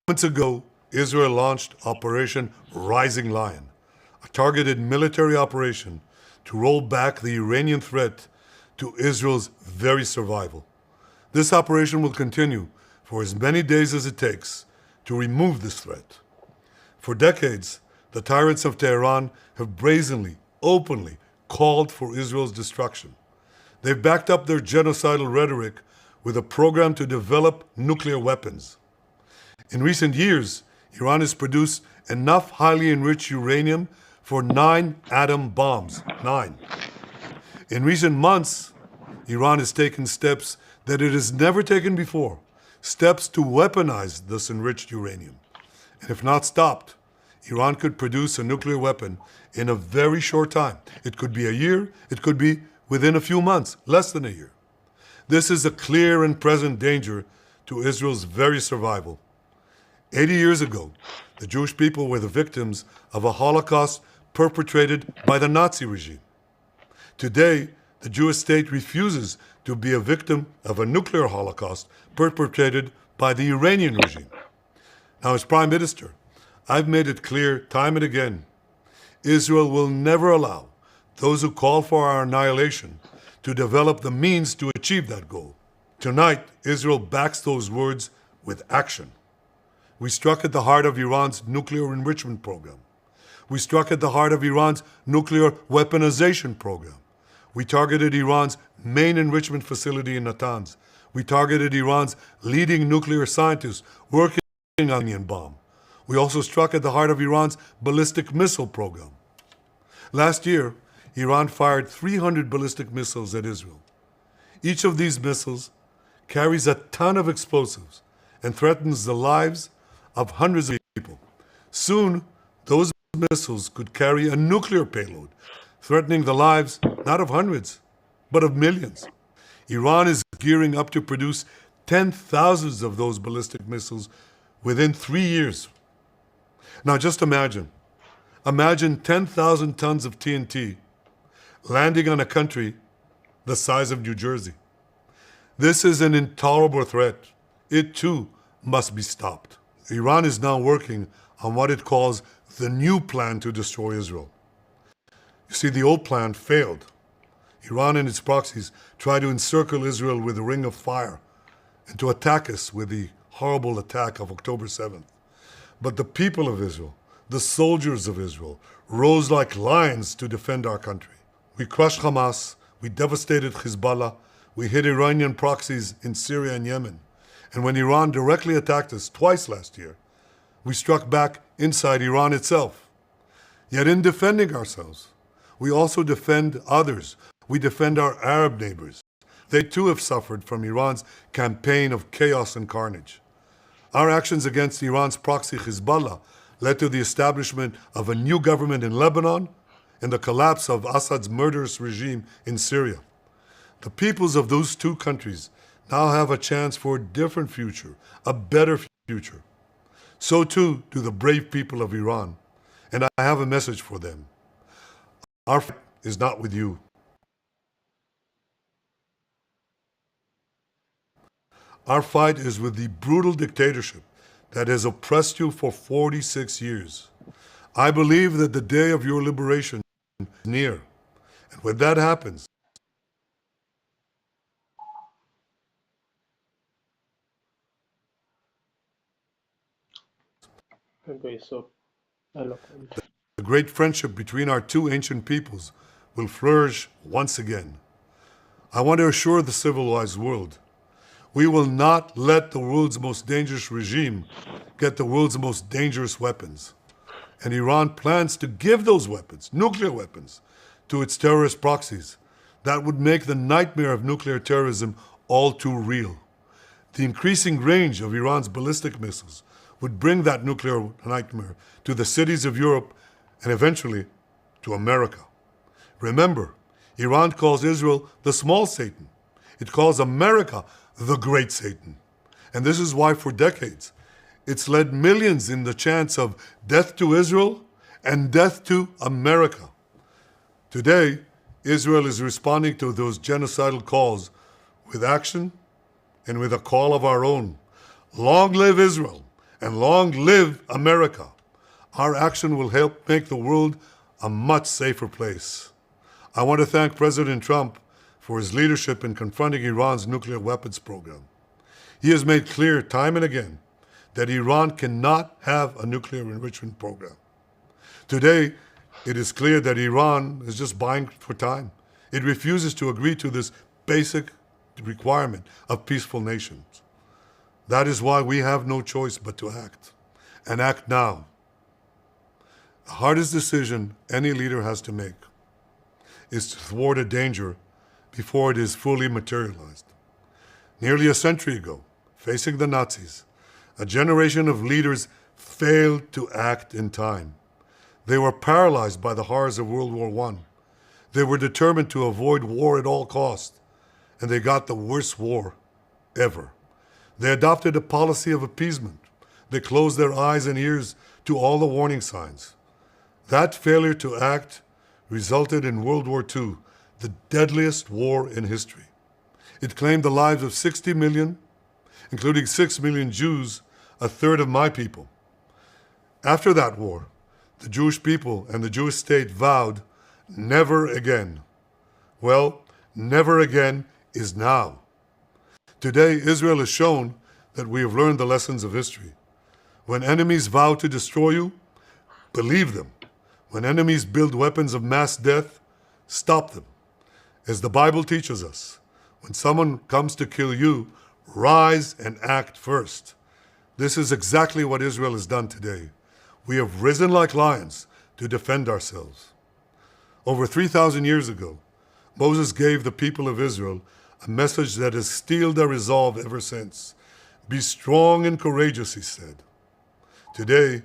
Months ago, Israel launched Operation Rising Lion, a targeted military operation to roll back the Iranian threat to Israel's very survival. This operation will continue for as many days as it takes to remove this threat. For decades, the tyrants of Tehran have brazenly, openly called for Israel's destruction. They've backed up their genocidal rhetoric with a program to develop nuclear weapons. In recent years, Iran has produced enough highly enriched uranium for 9 atom bombs. 9. In recent months, Iran has taken steps that it has never taken before, steps to weaponize this enriched uranium. And if not stopped, Iran could produce a nuclear weapon in a very short time. It could be a year, it could be within a few months, less than a year. This is a clear and present danger to Israel's very survival. 80 years ago, the Jewish people were the victims of a Holocaust perpetrated by the Nazi regime. Today, the Jewish state refuses to be a victim of a nuclear Holocaust perpetrated by the Iranian regime. Now, as Prime Minister, I've made it clear time and again, Israel will never allow those who call for our annihilation to develop the means to achieve that goal. Tonight, Israel backs those words with action. We struck at the heart of Iran's nuclear enrichment program. We struck at the heart of Iran's nuclear weaponization program. We targeted Iran's main enrichment facility in Natanz. We targeted Iran's leading nuclear scientists working on the Iranian bomb. We also struck at the heart of Iran's ballistic missile program. Last year, Iran fired 300 ballistic missiles at Israel. Each of these missiles carries a ton of explosives and threatens the lives of hundreds of people. Soon, those missiles could carry a nuclear payload, threatening the lives not of hundreds, but of millions. Iran is gearing up to produce 10,000 of those ballistic missiles within 3 years. Now just imagine 10,000 tons of TNT landing on a country the size of New Jersey. This is an intolerable threat. It too must be stopped. Iran is now working on what it calls the new plan to destroy Israel. You see, the old plan failed. Iran and its proxies tried to encircle Israel with a ring of fire and to attack us with the horrible attack of October 7th. But the people of Israel, the soldiers of Israel, rose like lions to defend our country. We crushed Hamas, we devastated Hezbollah, we hit Iranian proxies in Syria and Yemen. And when Iran directly attacked us twice last year, we struck back inside Iran itself. Yet in defending ourselves, we also defend others. We defend our Arab neighbors. They too have suffered from Iran's campaign of chaos and carnage. Our actions against Iran's proxy Hezbollah led to the establishment of a new government in Lebanon and the collapse of Assad's murderous regime in Syria. The peoples of those two countries now have a chance for a different future, a better future. So too do the brave people of Iran, and I have a message for them. Our fight is not with you. Our fight is with the brutal dictatorship that has oppressed you for 46 years. I believe that the day of your liberation is near. And when that happens, the great friendship between our two ancient peoples will flourish once again. I want to assure the civilized world, we will not let the world's most dangerous regime get the world's most dangerous weapons. And Iran plans to give those weapons, nuclear weapons, to its terrorist proxies. That would make the nightmare of nuclear terrorism all too real. The increasing range of Iran's ballistic missiles would bring that nuclear nightmare to the cities of Europe and eventually to America. Remember, Iran calls Israel the small Satan. It calls America the great Satan. And this is why for decades, it's led millions in the chants of death to Israel and death to America. Today, Israel is responding to those genocidal calls with action and with a call of our own. Long live Israel, And long live America. Our action will help make the world a much safer place. I want to thank President Trump for his leadership in confronting Iran's nuclear weapons program. He has made clear time and again that Iran cannot have a nuclear enrichment program. Today, it is clear that Iran is just buying for time. It refuses to agree to this basic requirement of peaceful nations. That is why we have no choice but to act, and act now. The hardest decision any leader has to make is to thwart a danger before it is fully materialized. Nearly a century ago, facing the Nazis, a generation of leaders failed to act in time. They were paralyzed by the horrors of World War I. They were determined to avoid war at all costs, and they got the worst war ever. They adopted a policy of appeasement. They closed their eyes and ears to all the warning signs. That failure to act resulted in World War II, the deadliest war in history. It claimed the lives of 60 million, including 6 million Jews, a third of my people. After that war, the Jewish people and the Jewish state vowed, never again. Well, never again is now. Today, Israel has shown that we have learned the lessons of history. When enemies vow to destroy you, believe them. When enemies build weapons of mass death, stop them. As the Bible teaches us, when someone comes to kill you, rise and act first. This is exactly what Israel has done today. We have risen like lions to defend ourselves. Over 3,000 years ago, Moses gave the people of Israel a message that has steeled their resolve ever since. Be strong and courageous, he said. Today,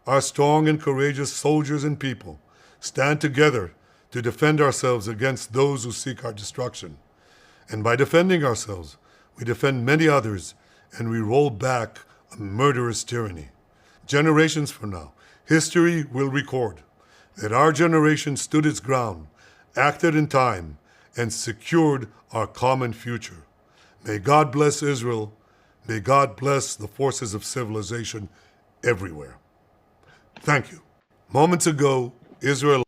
our strong and courageous soldiers and people stand together to defend ourselves against those who seek our destruction. And by defending ourselves, we defend many others, and we roll back a murderous tyranny. Generations from now, history will record that our generation stood its ground, acted in time, and secured our common future. May God bless Israel. May God bless the forces of civilization everywhere. Thank you. Moments ago, Israel